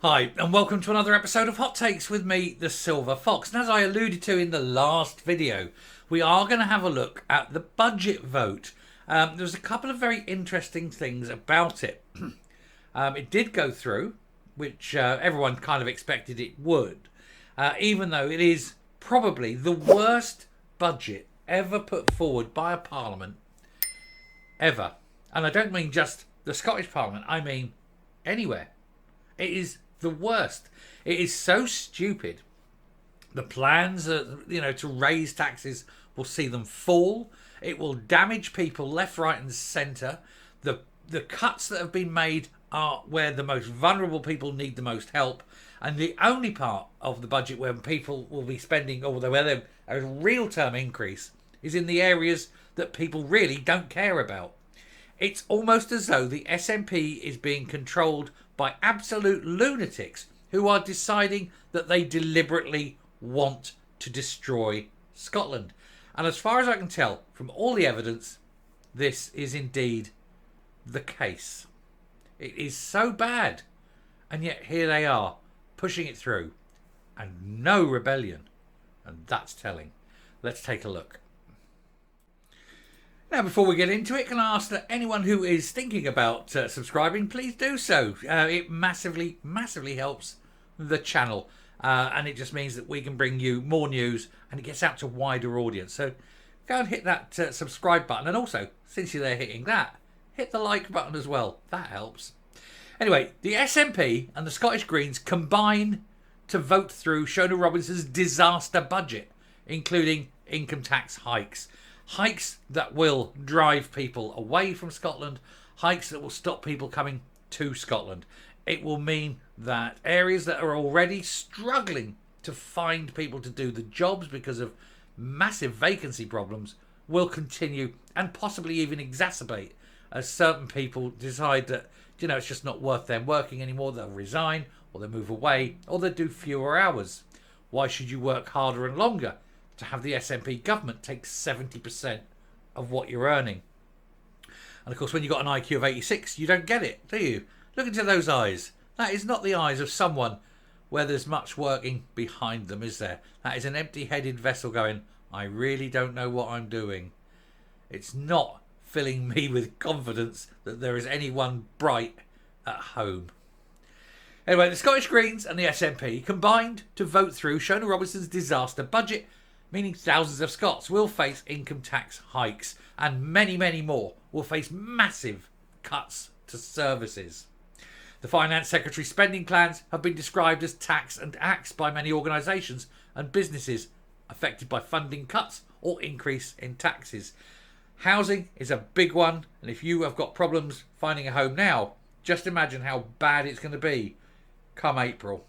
Hi, and welcome to another episode of Hot Takes with me, the Silver Fox. And as I alluded to in the last video, we are going to have a look at the budget vote. There's a couple of very interesting things about it. It did go through, which everyone kind of expected it would, even though it is probably the worst budget ever put forward by a parliament ever. And I don't mean just the Scottish Parliament, I mean anywhere. It is the worst. It is so stupid. The plans, to raise taxes will see them fall. It will damage people left, right, and centre. The cuts that have been made are where the most vulnerable people need the most help. And the only part of the budget where people will be spending, or where there's a real term increase, is in the areas that people really don't care about. It's almost as though the SNP is being controlled by absolute lunatics who are deciding that they deliberately want to destroy Scotland. And as far as I can tell from all the evidence, this is indeed the case. It is so bad, and yet here they are, pushing it through, and no rebellion, and that's telling. Let's take a look. Now, before we get into it, can I ask that anyone who is thinking about subscribing, please do so. It massively, massively helps the channel. And it just means that we can bring you more news and it gets out to a wider audience. So go and hit that subscribe button. And also, since you're there hitting that, hit the like button as well. That helps. Anyway, the SNP and the Scottish Greens combine to vote through Shona Robinson's disaster budget, including income tax hikes. Hikes that will drive people away from Scotland, hikes that will stop people coming to Scotland. It will mean that areas that are already struggling to find people to do the jobs because of massive vacancy problems will continue and possibly even exacerbate as certain people decide that, it's just not worth them working anymore. They'll resign or they'll move away or they'll do fewer hours. Why should you work harder and longer to have the SNP government take 70% of what you're earning? And of course, when you've got an IQ of 86, you don't get it, do you? Look into those eyes. That is not the eyes of someone where there's much working behind them, is there? That is an empty-headed vessel going, I really don't know what I'm doing. It's not filling me with confidence that there is anyone bright at home. Anyway, the Scottish Greens and the SNP combined to vote through Shona Robinson's disaster budget, meaning thousands of Scots will face income tax hikes and many, many more will face massive cuts to services. The Finance Secretary's spending plans have been described as tax and axe by many organisations and businesses affected by funding cuts or increase in taxes. Housing is a big one, and if you have got problems finding a home now, just imagine how bad it's going to be come April.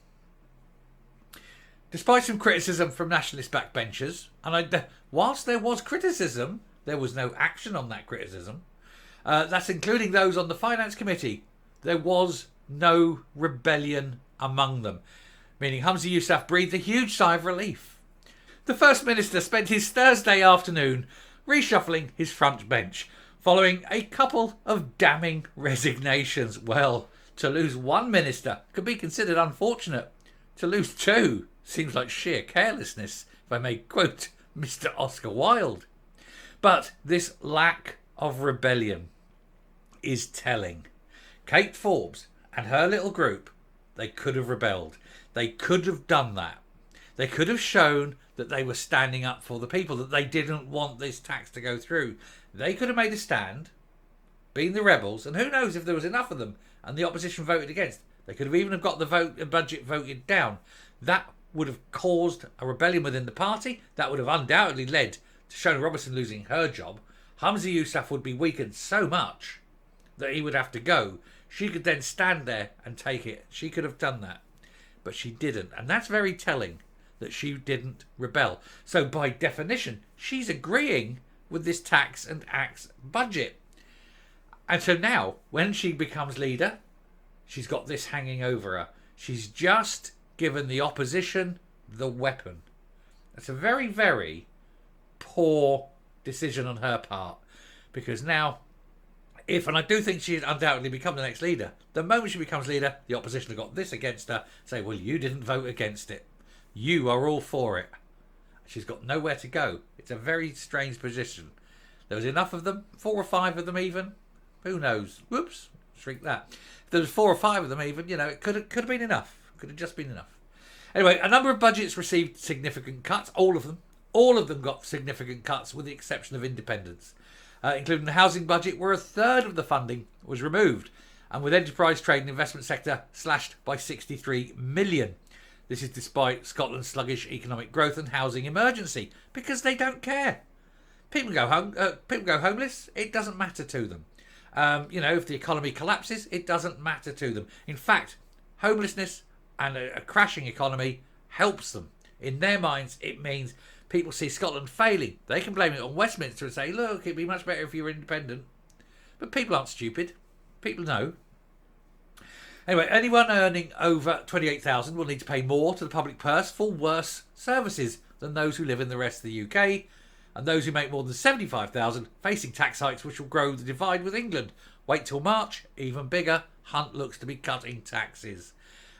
Despite some criticism from nationalist backbenchers, and whilst there was criticism, there was no action on that criticism. That's including those on the Finance Committee. There was no rebellion among them, meaning Humza Yousaf breathed a huge sigh of relief. The First Minister spent his Thursday afternoon reshuffling his front bench, following a couple of damning resignations. Well, to lose one minister could be considered unfortunate. To lose two seems like sheer carelessness, if I may quote Mr. Oscar Wilde. But this lack of rebellion is telling. Kate Forbes and her little group, they could have rebelled. They could have done that. They could have shown that they were standing up for the people, that they didn't want this tax to go through. They could have made a stand, been the rebels, and who knows if there was enough of them and the opposition voted against. They could have even got the budget voted down. That would have caused a rebellion within the party. That would have undoubtedly led to Shona Robinson losing her job. Humza Yousaf would be weakened so much that he would have to go. She could then stand there and take it. She could have done that. But she didn't. And that's very telling that she didn't rebel. So by definition, she's agreeing with this tax and axe budget. And so now, when she becomes leader, she's got this hanging over her. She's just given the opposition the weapon. That's a very, very poor decision on her part. Because now If, and I do think she'd undoubtedly become the next leader, the moment she becomes leader, the opposition have got this against her, say, well, you didn't vote against it. You are all for it. She's got nowhere to go. It's a very strange position. There was enough of them, 4 or 5 of them even. Who knows? Whoops, shrink that. If there was 4 or 5 of them even, it could have been enough. Could have just been enough. Anyway, a number of budgets received significant cuts. All of them. All of them got significant cuts with the exception of independents. Including the housing budget, where a third of the funding was removed, and with enterprise, trade and investment sector slashed by 63 million. This is despite Scotland's sluggish economic growth and housing emergency, because they don't care. People go homeless, it doesn't matter to them. If the economy collapses, it doesn't matter to them. In fact, homelessness and a crashing economy helps them. In their minds, it means people see Scotland failing. They can blame it on Westminster and say, look, it'd be much better if you were independent. But people aren't stupid. People know. Anyway, anyone earning over 28,000 will need to pay more to the public purse for worse services than those who live in the rest of the UK. And those who make more than 75,000 facing tax hikes which will grow the divide with England. Wait till March, even bigger. Hunt looks to be cutting taxes.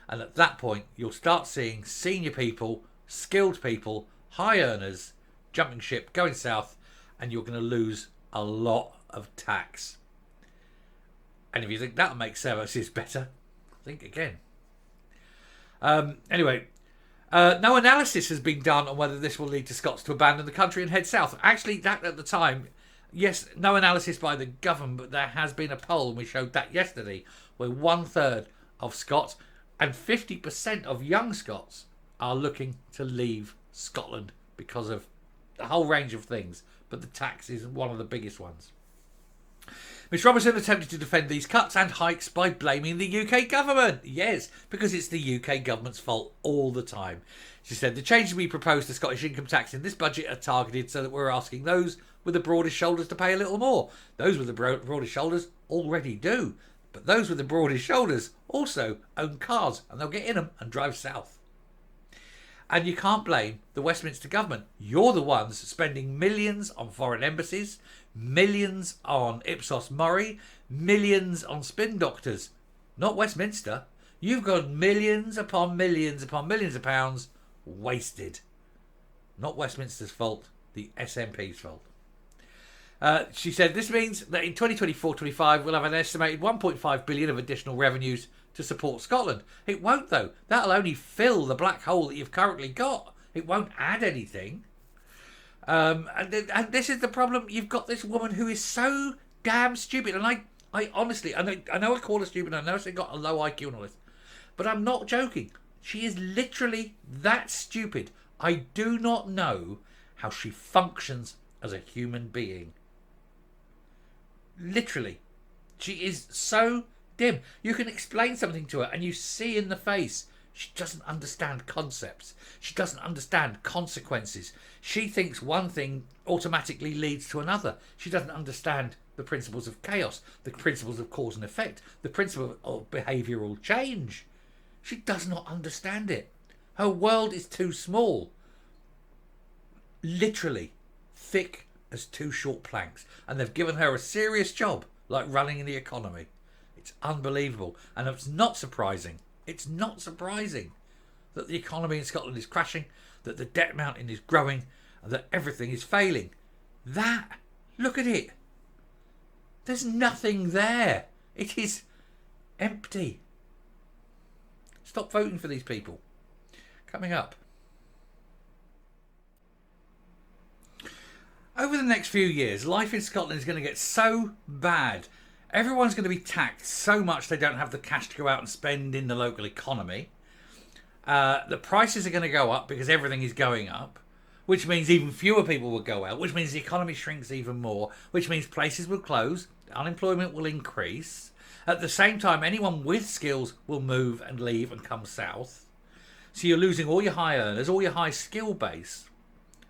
And at that point, you'll start seeing senior people, skilled people, high earners jumping ship, going south, and you're going to lose a lot of tax. And if you think that'll make services better, think again. Anyway, no analysis has been done on whether this will lead to Scots to abandon the country and head south. Actually, that at the time, yes, no analysis by the government, but there has been a poll, and we showed that yesterday, where 1/3 of Scots and 50% of young Scots are looking to leave Scotland because of a whole range of things, but the tax is one of the biggest ones. Miss Robinson attempted to defend these cuts and hikes by blaming the UK government. Yes, because it's the UK government's fault all the time. She said, the changes we propose to Scottish income tax in this budget are targeted so that we're asking those with the broadest shoulders to pay a little more. Those with the broadest shoulders already do. But those with the broadest shoulders also own cars, and they'll get in them and drive south. And you can't blame the Westminster government. You're the ones spending millions on foreign embassies, millions on Ipsos Mori, millions on spin doctors. Not Westminster. You've got millions upon millions upon millions of pounds wasted. Not Westminster's fault, the SNP's fault. She said this means that in 2024-25 we'll have an estimated 1.5 billion of additional revenues to support Scotland. It won't though. That'll only fill the black hole that you've currently got. It won't add anything. And this is the problem. You've got this woman who is so damn stupid. And I honestly, I know I call her stupid. I know she's got a low IQ and all this. But I'm not joking. She is literally that stupid. I do not know how she functions as a human being. Literally. She is so dim. You can explain something to her and you see in the face she doesn't understand concepts. She doesn't understand consequences. She thinks one thing automatically leads to another. She doesn't understand the principles of chaos, the principles of cause and effect, the principle of behavioural change. She does not understand it. Her world is too small. Literally thick as 2 short planks. And they've given her a serious job like running the economy. It's unbelievable. And it's not surprising. It's not surprising that the economy in Scotland is crashing, that the debt mountain is growing, and that everything is failing. Look at it. There's nothing there. It is empty. Stop voting for these people. Coming up. Over the next few years, life in Scotland is going to get so bad. Everyone's going to be taxed so much they don't have the cash to go out and spend in the local economy. The prices are going to go up because everything is going up, which means even fewer people will go out, which means the economy shrinks even more, which means places will close, unemployment will increase. At the same time, anyone with skills will move and leave and come south. So you're losing all your high earners, all your high skill base.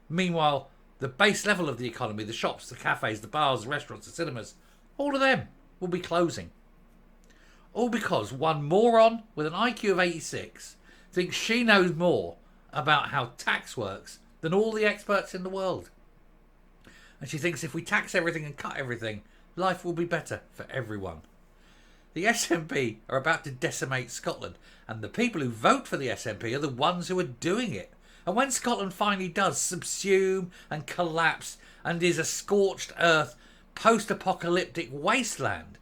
Meanwhile, the base level of the economy, the shops, the cafes, the bars, the restaurants, the cinemas, all of them will be closing. All because one moron with an IQ of 86 thinks she knows more about how tax works than all the experts in the world. And she thinks if we tax everything and cut everything, life will be better for everyone. The SNP are about to decimate Scotland, and the people who vote for the SNP are the ones who are doing it. And when Scotland finally does subsume and collapse and is a scorched earth, post-apocalyptic wasteland,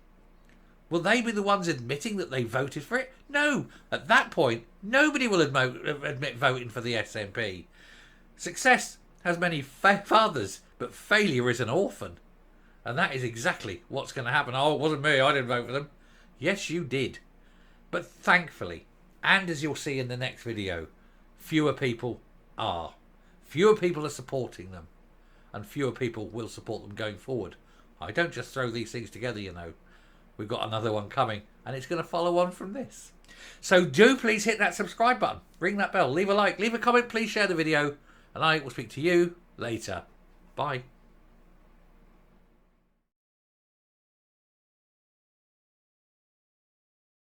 will they be the ones admitting that they voted for it? No. At that point, nobody will admit voting for the SNP. Success has many fathers, but failure is an orphan. And that is exactly what's going to happen. Oh, it wasn't me. I didn't vote for them. Yes, you did. But thankfully, and as you'll see in the next video, fewer people are. Fewer people are supporting them. And fewer people will support them going forward. I don't just throw these things together, you know. We've got another one coming, and it's going to follow on from this. So do please hit that subscribe button. Ring that bell. Leave a like. Leave a comment. Please share the video. And I will speak to you later. Bye.